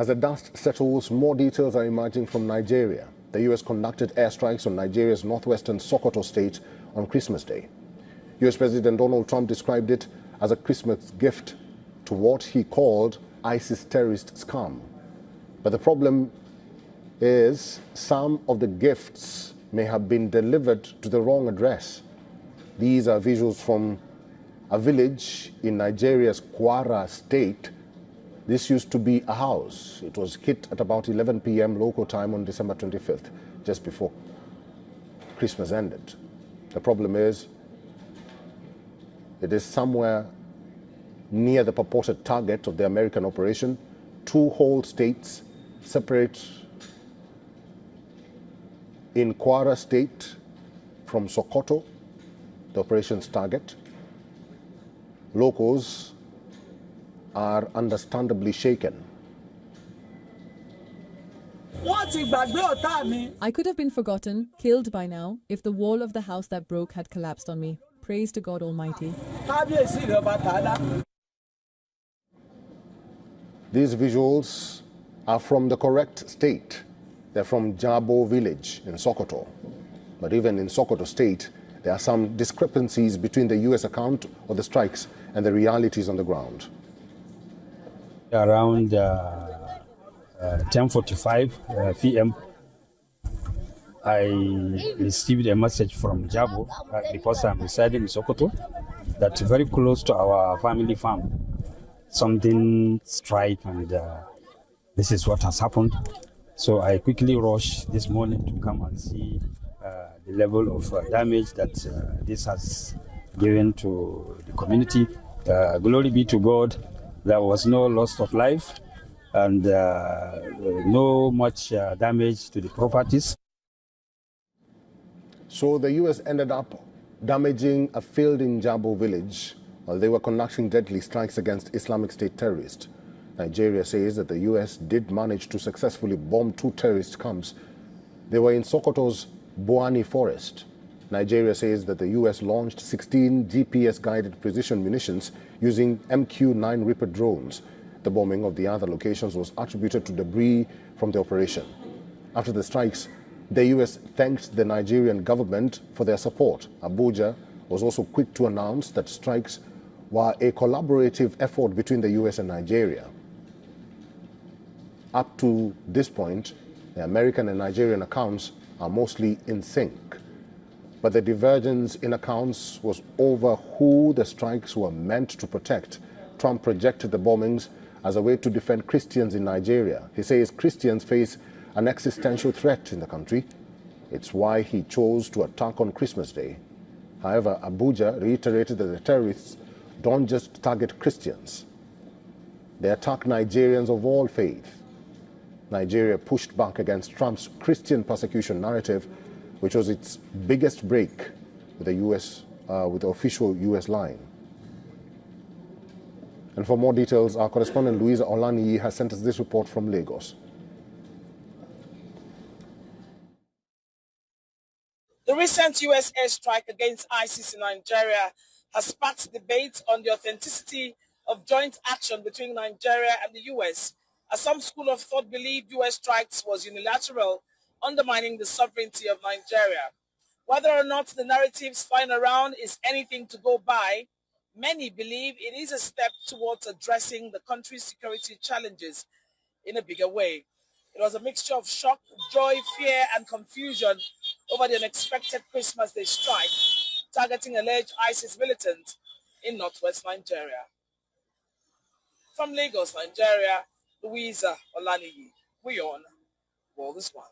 As the dust settles, more details are emerging from Nigeria. The U.S. conducted airstrikes on Nigeria's northwestern Sokoto state on Christmas Day. U.S. President Donald Trump described it as a Christmas gift to what he called ISIS terrorist scum. But the problem is some of the gifts may have been delivered to the wrong address. These are visuals from a village in Nigeria's Kwara state. This used to be a house. It was hit at about 11 p.m. local time on December 25th, just before Christmas ended. The problem is, it is somewhere near the purported target of the American operation. Two whole states separate in Kwara state from Sokoto, the operation's target. Locals are understandably shaken. I could have been forgotten, killed by now, if the wall of the house that broke had collapsed on me. Praise to God Almighty. These visuals are from the correct state. They're from Jabo village in Sokoto. But even in Sokoto state, there are some discrepancies between the U.S. account of the strikes and the realities on the ground. Around 10:45 p.m., I received a message from Jabo because I'm residing in Sokoto, that very close to our family farm, something struck, and this is what has happened. So I quickly rushed this morning to come and see the level of damage that this has given to the community. Glory be to God, there was no loss of life and no much damage to the properties. So the U.S. ended up damaging a field in Jabo village while they were conducting deadly strikes against Islamic State terrorists. Nigeria says that the U.S. did manage to successfully bomb two terrorist camps. They were in Sokoto's Boani forest. Nigeria says that the U.S. launched 16 GPS-guided precision munitions using MQ-9 Reaper drones. The bombing of the other locations was attributed to debris from the operation. After the strikes, the U.S. thanked the Nigerian government for their support. Abuja was also quick to announce that strikes were a collaborative effort between the U.S. and Nigeria. Up to this point, the American and Nigerian accounts are mostly in sync. But the divergence in accounts was over who the strikes were meant to protect. Trump projected the bombings as a way to defend Christians in Nigeria. He says Christians face an existential threat in the country. It's why he chose to attack on Christmas Day. However, Abuja reiterated that the terrorists don't just target Christians. They attack Nigerians of all faiths. Nigeria pushed back against Trump's Christian persecution narrative, which was its biggest break with the official U.S. line. And for more details, our correspondent Louisa Olaniyi has sent us this report from Lagos. The recent U.S. airstrike against ISIS in Nigeria has sparked debate on the authenticity of joint action between Nigeria and the U.S., as some school of thought believed U.S. strikes was unilateral, undermining the sovereignty of Nigeria. Whether or not the narratives flying around is anything to go by, many believe it is a step towards addressing the country's security challenges in a bigger way. It was a mixture of shock, joy, fear, and confusion over the unexpected Christmas Day strike targeting alleged ISIS militants in northwest Nigeria. From Lagos, Nigeria, Louisa Olaniyi, WION, World is One.